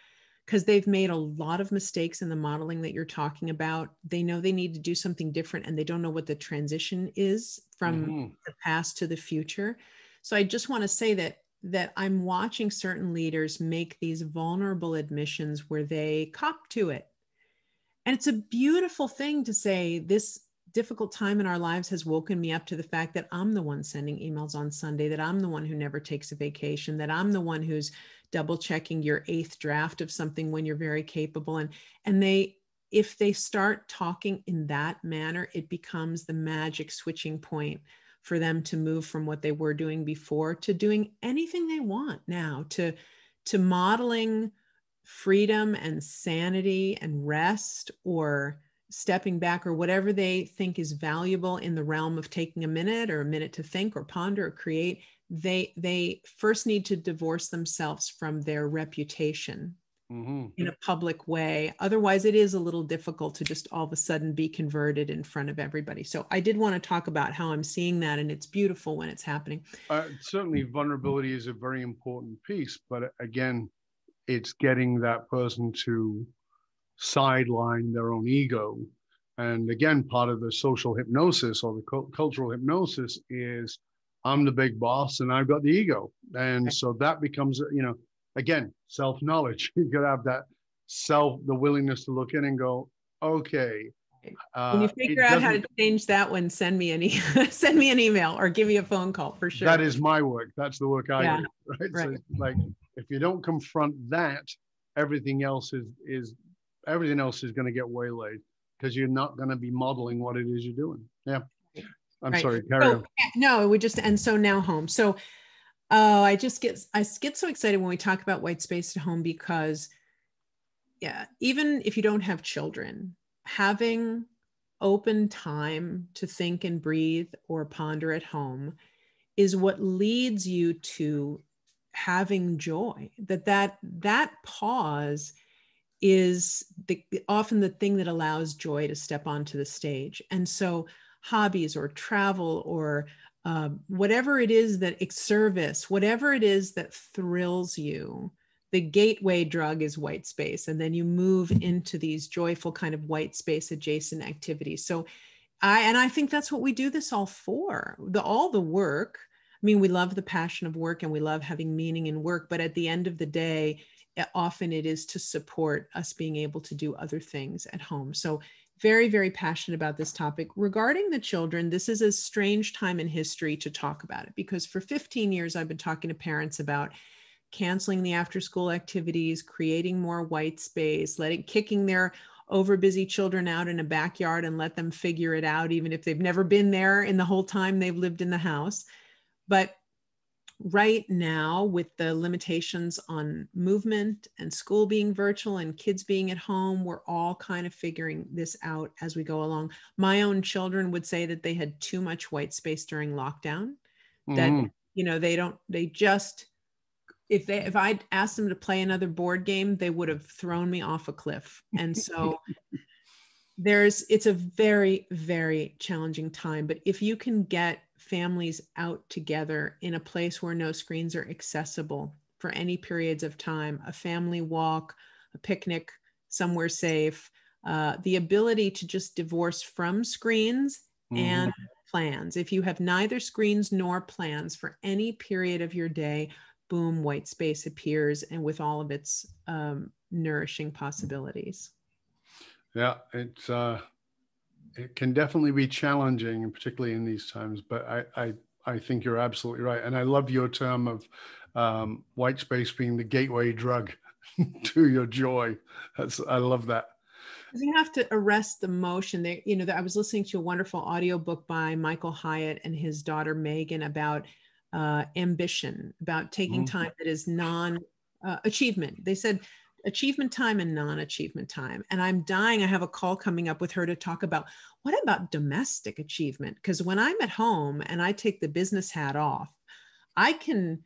because they've made a lot of mistakes in the modeling that you're talking about. They know they need to do something different, and they don't know what the transition is from the past to the future. So I just want to say that I'm watching certain leaders make these vulnerable admissions where they cop to it. And it's a beautiful thing to say, this difficult time in our lives has woken me up to the fact that I'm the one sending emails on Sunday, that I'm the one who never takes a vacation, that I'm the one who's double checking your 8th draft of something when you're very capable. And if they start talking in that manner, it becomes the magic switching point for them to move from what they were doing before to doing anything they want now, to modeling freedom and sanity and rest, or stepping back, or whatever they think is valuable in the realm of taking a minute or a minute to think or ponder or create. They first need to divorce themselves from their reputation in a public way. Otherwise, it is a little difficult to just all of a sudden be converted in front of everybody. So I did want to talk about how I'm seeing that, and it's beautiful when it's happening. Certainly vulnerability is a very important piece, but again, it's getting that person to sideline their own ego. And again, part of the social hypnosis or the cultural hypnosis is I'm the big boss and I've got the ego. And so that becomes, again, self-knowledge. You got to have that the willingness to look in and go, okay. When you figure out how to change that one, send me an email or give me a phone call for sure. That is my work. That's the work I do. Right? Right. So like, if you don't confront that, everything else is going to get waylaid, because you're not going to be modeling what it is you're doing. Yeah. I'm sorry, carry on. No, and so now home. So I get so excited when we talk about white space at home, because even if you don't have children, having open time to think and breathe or ponder at home is what leads you to having joy. That pause is often the thing that allows joy to step onto the stage. And so hobbies or travel or whatever it is service, whatever it is that thrills you, the gateway drug is white space. And then you move into these joyful kind of white space adjacent activities. So I think that's what we do this all for. All the work. I mean, we love the passion of work and we love having meaning in work, but at the end of the day, often it is to support us being able to do other things at home. So very, very passionate about this topic. Regarding the children, this is a strange time in history to talk about it, because for 15 years, I've been talking to parents about canceling the after-school activities, creating more white space, kicking their overbusy children out in a backyard and let them figure it out, even if they've never been there in the whole time they've lived in the house. But right now, with the limitations on movement and school being virtual and kids being at home, we're all kind of figuring this out as we go along. My own children would say that they had too much white space during lockdown, that, if I'd asked them to play another board game, they would have thrown me off a cliff. And so it's a very, very challenging time. But if you can get families out together in a place where no screens are accessible for any periods of time, a family walk, a picnic, somewhere safe, the ability to just divorce from screens and plans. If you have neither screens nor plans for any period of your day, boom, white space appears, and with all of its nourishing possibilities. Yeah, it can definitely be challenging, particularly in these times, but I think you're absolutely right. And I love your term of white space being the gateway drug to your joy. I love that. You have to arrest the motion. I was listening to a wonderful audiobook by Michael Hyatt and his daughter Megan about ambition, about taking time that is non-achievement. They said, achievement time and non-achievement time. And I'm dying. I have a call coming up with her to talk about what about domestic achievement? Because when I'm at home and I take the business hat off, I can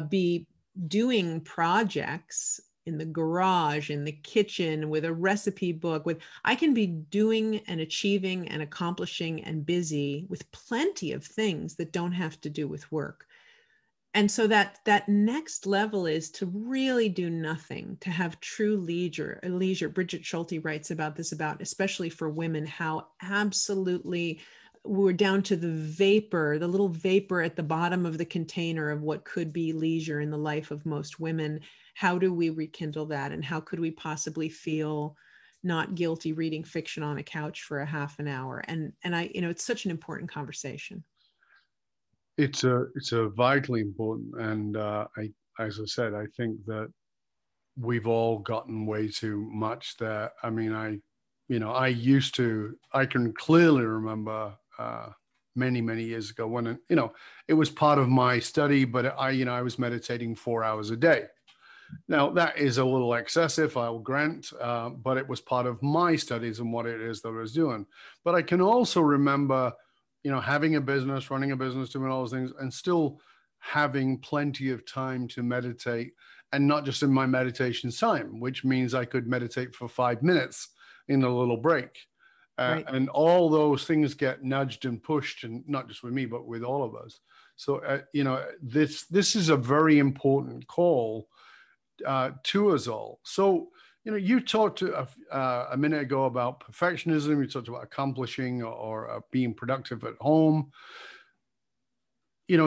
be doing projects in the garage, in the kitchen, with a recipe book, I can be doing and achieving and accomplishing and busy with plenty of things that don't have to do with work. And so that next level is to really do nothing, to have true leisure. Bridget Schulte writes about this, especially for women, how absolutely we're down to the vapor, the little vapor at the bottom of the container of what could be leisure in the life of most women. How do we rekindle that? And how could we possibly feel not guilty reading fiction on a couch for a half an hour? And it's such an important conversation. It's a vitally important, and as I said, I think that we've all gotten way too much there. I mean, I can clearly remember many years ago when, it was part of my study, but I was meditating 4 hours a day. Now that is a little excessive, I'll grant, but it was part of my studies and what it is that I was doing. But I can also remember, having a business, running a business, doing all those things, and still having plenty of time to meditate, and not just in my meditation time, which means I could meditate for 5 minutes in a little break. Right. And all those things get nudged and pushed, and not just with me, but with all of us. So, this is a very important call to us all. So, you talked a minute ago about perfectionism. You talked about accomplishing or being productive at home.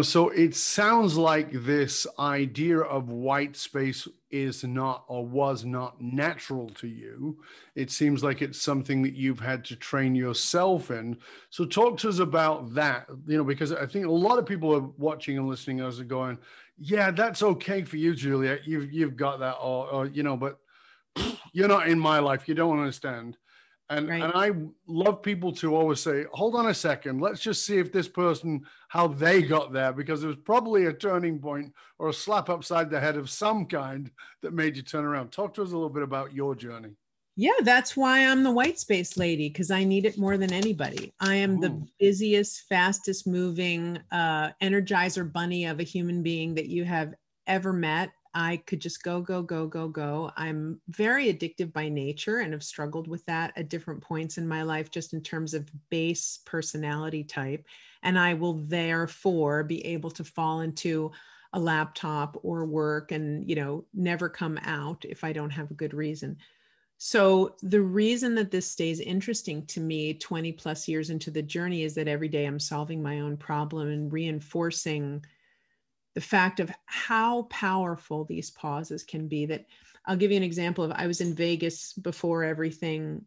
So it sounds like this idea of white space is not, or was not, natural to you. It seems like it's something that you've had to train yourself in. So talk to us about that, because I think a lot of people are watching and listening to us are going, yeah, that's okay for you, Juliet. You've got that, or but you're not in my life. You don't understand. And I love people to always say, hold on a second, let's just see if this person, how they got there, because it was probably a turning point or a slap upside the head of some kind that made you turn around. Talk to us a little bit about your journey. Yeah, that's why I'm the white space lady, because I need it more than anybody. I am the busiest, fastest moving energizer bunny of a human being that you have ever met. I could just go. I'm very addictive by nature and have struggled with that at different points in my life, just in terms of base personality type. And I will therefore be able to fall into a laptop or work and, never come out if I don't have a good reason. So the reason that this stays interesting to me 20 plus years into the journey is that every day I'm solving my own problem and reinforcing the fact of how powerful these pauses can be. That I'll give you an example of, I was in Vegas before everything,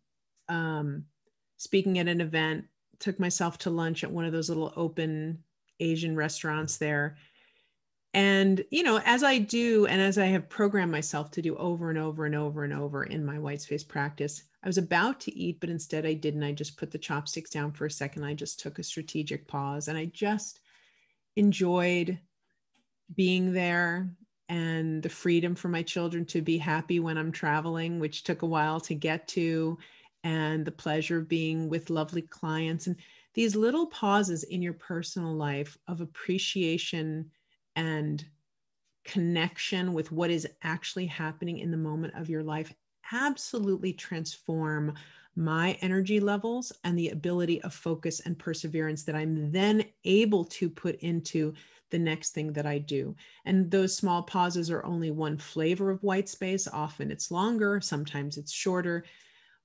speaking at an event, took myself to lunch at one of those little open Asian restaurants there. And, as I do, and as I have programmed myself to do over and over and over and over in my white space practice, I was about to eat, but instead I didn't. I just put the chopsticks down for a second. I just took a strategic pause, and I just enjoyed being there, and the freedom for my children to be happy when I'm traveling, which took a while to get to, and the pleasure of being with lovely clients. And these little pauses in your personal life of appreciation and connection with what is actually happening in the moment of your life absolutely transform my energy levels and the ability of focus and perseverance that I'm then able to put into the next thing that I do. And those small pauses are only one flavor of white space. Often it's longer, sometimes it's shorter,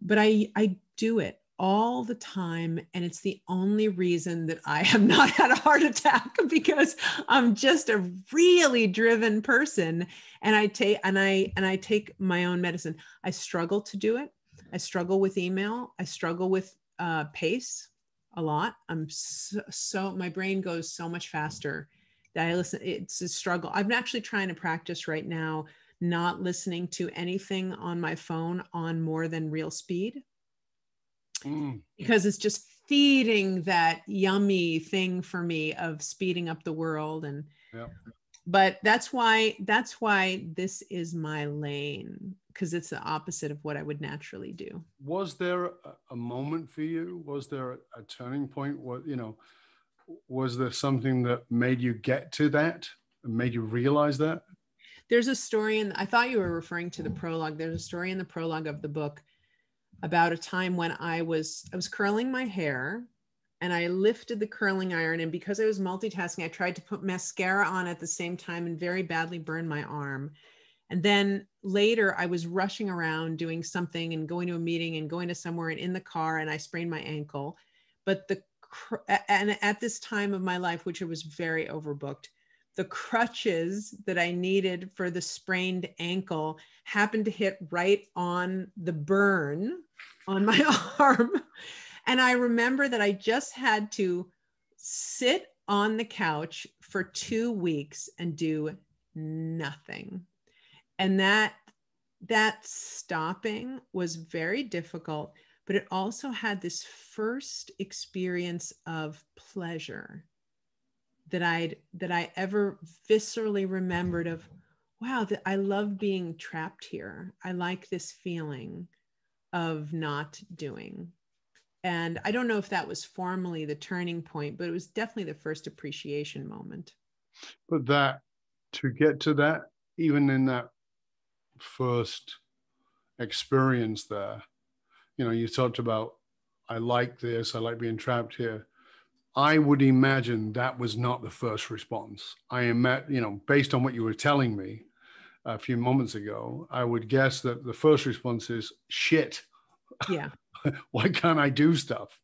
but I do it all the time. And it's the only reason that I have not had a heart attack, because I'm just a really driven person. And I take my own medicine. I struggle to do it. I struggle with email. I struggle with pace a lot. I'm so my brain goes so much faster that I listen. It's a struggle. I'm actually trying to practice right now, not listening to anything on my phone on more than real speed, because it's just feeding that yummy thing for me of speeding up the world. And but that's why this is my lane, because it's the opposite of what I would naturally do. Was there a moment for you? Was there a turning point? What, was there something that made you get to that and made you realize that? There's a story, I thought you were referring to the prologue. There's a story in the prologue of the book about a time when I was curling my hair, and I lifted the curling iron. And because I was multitasking, I tried to put mascara on at the same time and very badly burned my arm. And then later I was rushing around doing something and going to a meeting and going to somewhere and in the car, and I sprained my ankle. But and at this time of my life, which I was very overbooked, the crutches that I needed for the sprained ankle happened to hit right on the burn on my arm. And I remember that I just had to sit on the couch for 2 weeks and do nothing. And that stopping was very difficult, but it also had this first experience of pleasure that I ever viscerally remembered of, wow, that I love being trapped here. I like this feeling of not doing. And I don't know if that was formally the turning point, but it was definitely the first appreciation moment. But to get to that, even in that first experience there, you talked about, I like this, I like being trapped here. I would imagine that was not the first response. Based on what you were telling me a few moments ago, I would guess that the first response is shit. Yeah. Why can't I do stuff?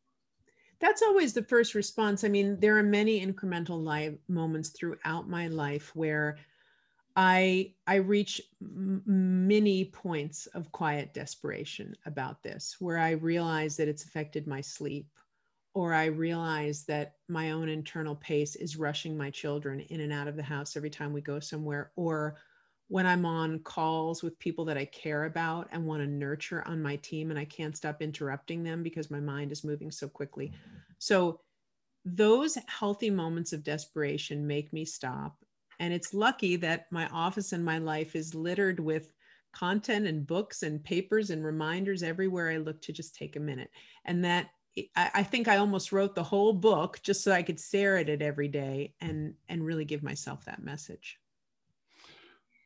That's always the first response. I mean, there are many incremental moments throughout my life where I reach many points of quiet desperation about this, where I realize that it's affected my sleep, or I realize that my own internal pace is rushing my children in and out of the house every time we go somewhere, or when I'm on calls with people that I care about and want to nurture on my team, and I can't stop interrupting them because my mind is moving so quickly. So those healthy moments of desperation make me stop. And it's lucky that my office and my life is littered with content and books and papers and reminders everywhere I look to just take a minute. And that I think I almost wrote the whole book just so I could stare at it every day and really give myself that message.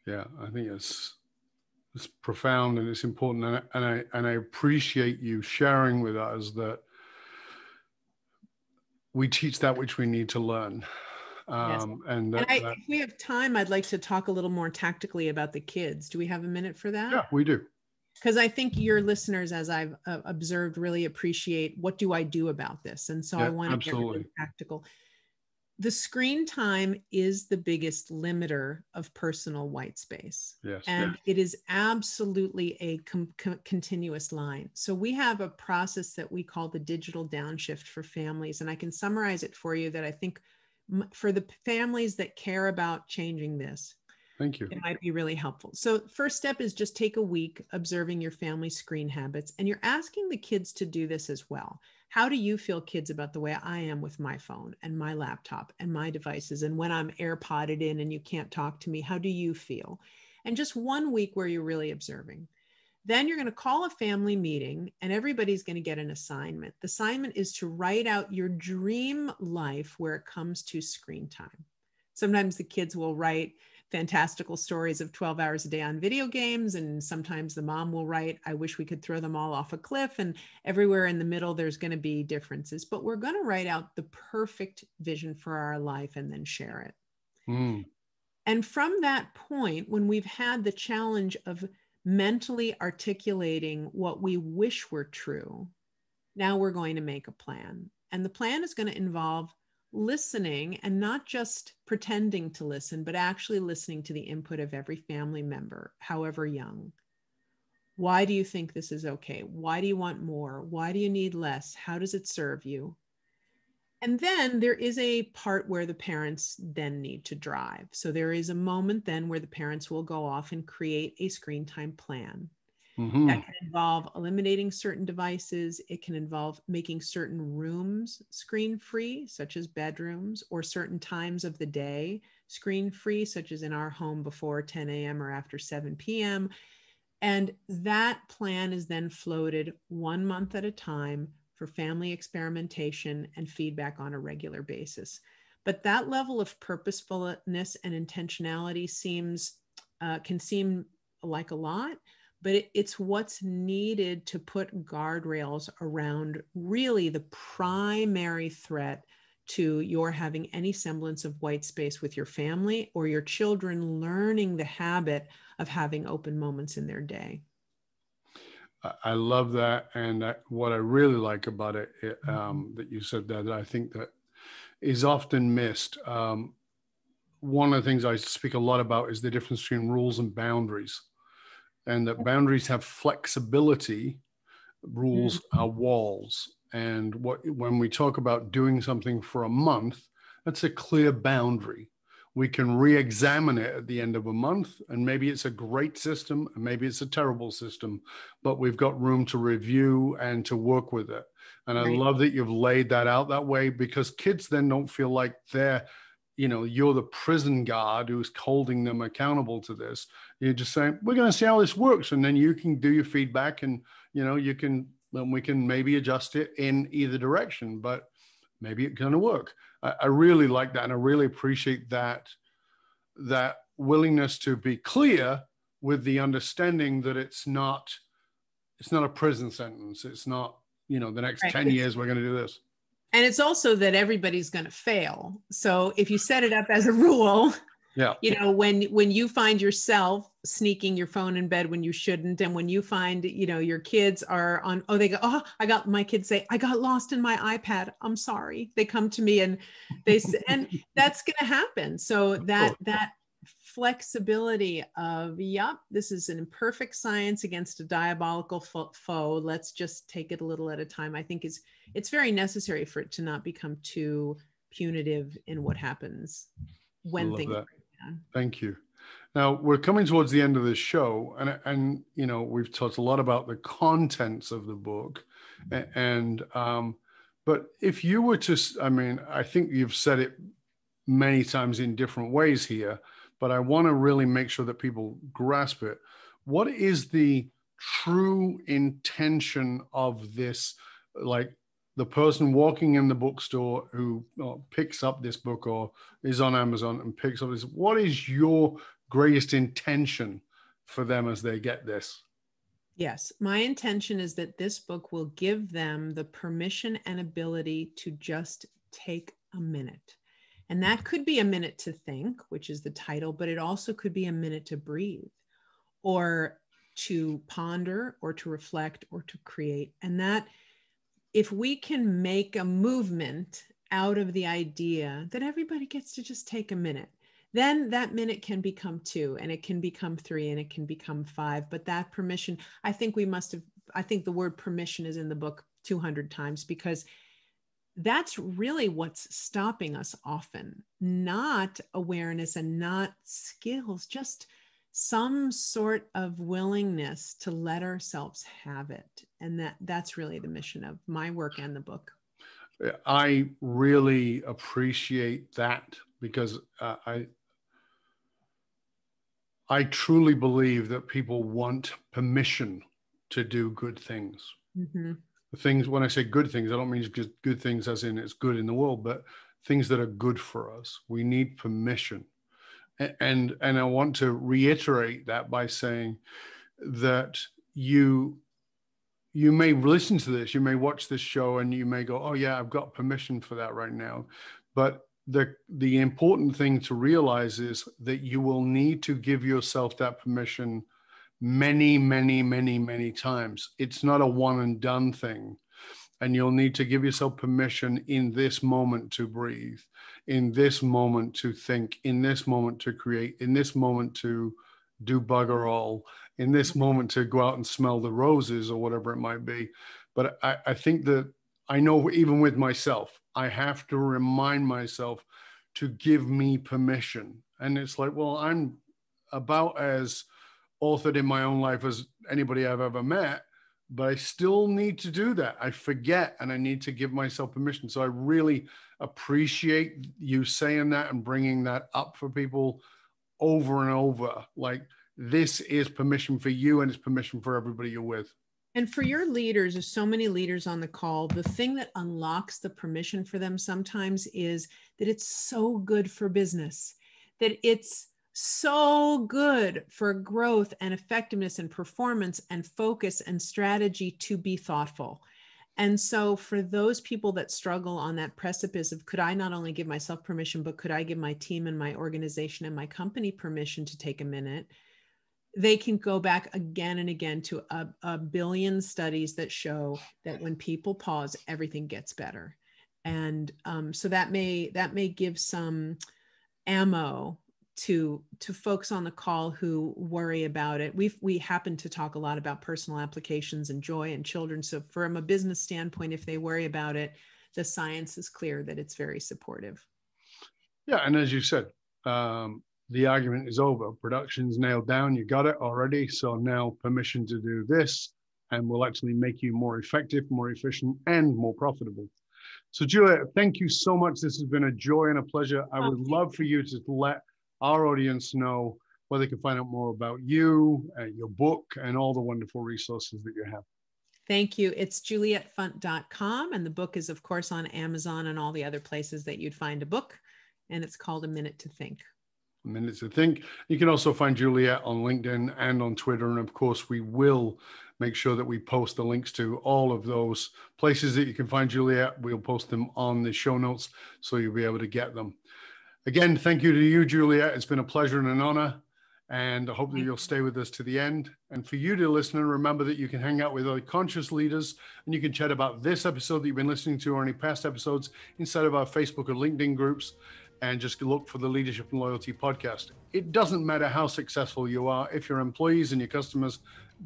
Yeah, I think it's profound and it's important. And I appreciate you sharing with us that we teach that which we need to learn. Yes. If we have time, I'd like to talk a little more tactically about the kids. Do we have a minute for that? Yeah, we do. Because I think your listeners, as I've observed, really appreciate what do I do about this? And so I want to get really practical. The screen time is the biggest limiter of personal white space. Yes. And it is absolutely a continuous line. So we have a process that we call the digital downshift for families. And I can summarize it for you that I think for the families that care about changing this, thank you, it might be really helpful. So first step is just take a week observing your family's screen habits. And you're asking the kids to do this as well. How do you feel, kids, about the way I am with my phone and my laptop and my devices? And when I'm AirPodded in and you can't talk to me, how do you feel? And just 1 week where you're really observing. Then you're going to call a family meeting and everybody's going to get an assignment. The assignment is to write out your dream life where it comes to screen time. Sometimes the kids will write fantastical stories of 12 hours a day on video games. And sometimes the mom will write, I wish we could throw them all off a cliff. And everywhere in the middle, there's going to be differences. But we're going to write out the perfect vision for our life and then share it. Mm. And from that point, when we've had the challenge of mentally articulating what we wish were true, now we're going to make a plan. And the plan is going to involve listening, and not just pretending to listen, but actually listening to the input of every family member, however young. Why do you think this is okay? Why do you want more? Why do you need less? How does it serve you? And then there is a part where the parents then need to drive. So there is a moment then where the parents will go off and create a screen time plan. Mm-hmm. That can involve eliminating certain devices. It can involve making certain rooms screen-free, such as bedrooms, or certain times of the day screen-free, such as in our home before 10 a.m. or after 7 p.m. And that plan is then floated 1 month at a time for family experimentation and feedback on a regular basis. But that level of purposefulness and intentionality can seem like a lot, but it's what's needed to put guardrails around really the primary threat to your having any semblance of white space with your family or your children learning the habit of having open moments in their day. I love that. And what I really like about it, that you said that I think that is often missed. One of the things I speak a lot about is the difference between rules and boundaries, and that boundaries have flexibility, rules are walls. And when we talk about doing something for a month, that's a clear boundary. We can re-examine it at the end of a month, and maybe it's a great system, and maybe it's a terrible system, but we've got room to review and to work with it. And I love that you've laid that out that way, because kids then don't feel like you're the prison guard who's holding them accountable to this. You're just saying, we're going to see how this works. And then you can do your feedback, and, we can maybe adjust it in either direction, but maybe it's going to work. I really like that. And I really appreciate that willingness to be clear with the understanding that it's not a prison sentence. It's not, the next 10 years, we're going to do this. And it's also that everybody's going to fail. So if you set it up as a rule, when you find yourself sneaking your phone in bed when you shouldn't, and when you find, your kids are on, my kids say, I got lost in my iPad. I'm sorry. They come to me and they say, and that's going to happen. So that flexibility of, this is an imperfect science against a diabolical foe. Let's just take it a little at a time. I think it's very necessary for it to not become too punitive in what happens when things break down. Thank you. Now we're coming towards the end of this show, and we've talked a lot about the contents of the book, and but if you were to, I think you've said it many times in different ways here, but I want to really make sure that people grasp it. What is the true intention of this? Like the person walking in the bookstore who picks up this book or is on Amazon and picks up this, what is your greatest intention for them as they get this? Yes, my intention is that this book will give them the permission and ability to just take a minute. And that could be a minute to think, which is the title, but it also could be a minute to breathe or to ponder or to reflect or to create. And that if we can make a movement out of the idea that everybody gets to just take a minute, then that minute can become 2, and it can become 3, and it can become 5. But that permission, I think the word permission is in the book 200 times, because that's really what's stopping us often. Not awareness and not skills, just some sort of willingness to let ourselves have it. And that's really the mission of my work and the book. I really appreciate that, because I truly believe that people want permission to do good things. Mm-hmm. Things, when I say good things, I don't mean just good things as in it's good in the world, but things that are good for us. We need permission. And I want to reiterate that by saying that you may listen to this, you may watch this show, and you may go, oh yeah, I've got permission for that right now. But the important thing to realize is that you will need to give yourself that permission many, many, many, many times. It's not a one and done thing. And you'll need to give yourself permission in this moment to breathe, in this moment to think, in this moment to create, in this moment to do bugger all, in this moment to go out and smell the roses or whatever it might be. But I think that I know even with myself, I have to remind myself to give me permission. And it's like, well, I'm about as authored in my own life as anybody I've ever met, but I still need to do that. I forget, and I need to give myself permission. So I really appreciate you saying that and bringing that up for people over and over. Like, this is permission for you, and it's permission for everybody you're with. And for your leaders, there's so many leaders on the call. The thing that unlocks the permission for them sometimes is that it's so good for business, that it's so good for growth and effectiveness and performance and focus and strategy to be thoughtful. And so for those people that struggle on that precipice of, could I not only give myself permission, but could I give my team and my organization and my company permission to take a minute? They can go back again and again to a billion studies that show that when people pause, everything gets better. And so that may give some ammo to folks on the call who worry about it. We happen to talk a lot about personal applications and joy and children. So from a business standpoint, if they worry about it, the science is clear that it's very supportive. Yeah, and as you said, the argument is over. Production's nailed down. You got it already. So now permission to do this, and will actually make you more effective, more efficient, and more profitable. So Juliet, thank you so much. This has been a joy and a pleasure. I would love for you to let our audience know where they can find out more about you, your book, and all the wonderful resources that you have. Thank you. It's julietfunt.com. And the book is, of course, on Amazon and all the other places that you'd find a book. And it's called A Minute to Think. A Minute to Think. You can also find Juliet on LinkedIn and on Twitter. And of course, we will make sure that we post the links to all of those places that you can find Juliet. We'll post them on the show notes so you'll be able to get them. Again, thank you to you, Juliet. It's been a pleasure and an honor. And I hope that you'll stay with us to the end. And for you, dear listener, remember that you can hang out with other conscious leaders, and you can chat about this episode that you've been listening to or any past episodes inside of our Facebook or LinkedIn groups. And just look for the Leadership and Loyalty podcast. It doesn't matter how successful you are. If your employees and your customers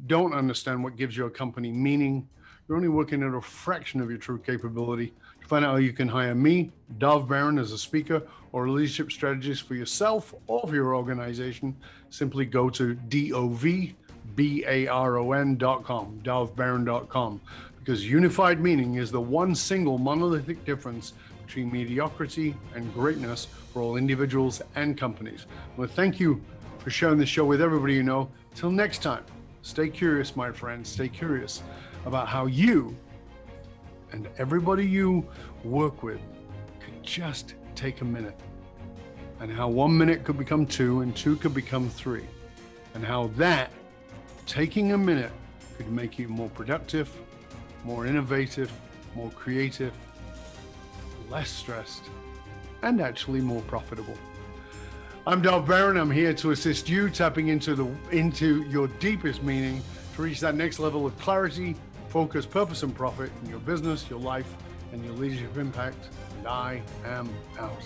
don't understand what gives your company meaning, you're only working at a fraction of your true capability. To find out how you can hire me, Dov Baron, as a speaker or a leadership strategist for yourself or for your organization, simply go to dovbaron.com, dovbaron.com, because unified meaning is the one single monolithic difference between mediocrity and greatness for all individuals and companies. Well, thank you for sharing this show with everybody you know. Till next time, stay curious, my friends. Stay curious about how you and everybody you work with could just take a minute, and how 1 minute could become 2 and 2 could become 3, and how that taking a minute could make you more productive, more innovative, more creative, less stressed, and actually more profitable. I'm Dov Baron. I'm here to assist you tapping into your deepest meaning to reach that next level of clarity, focus, purpose, and profit in your business, your life, and your leadership impact. And I am out.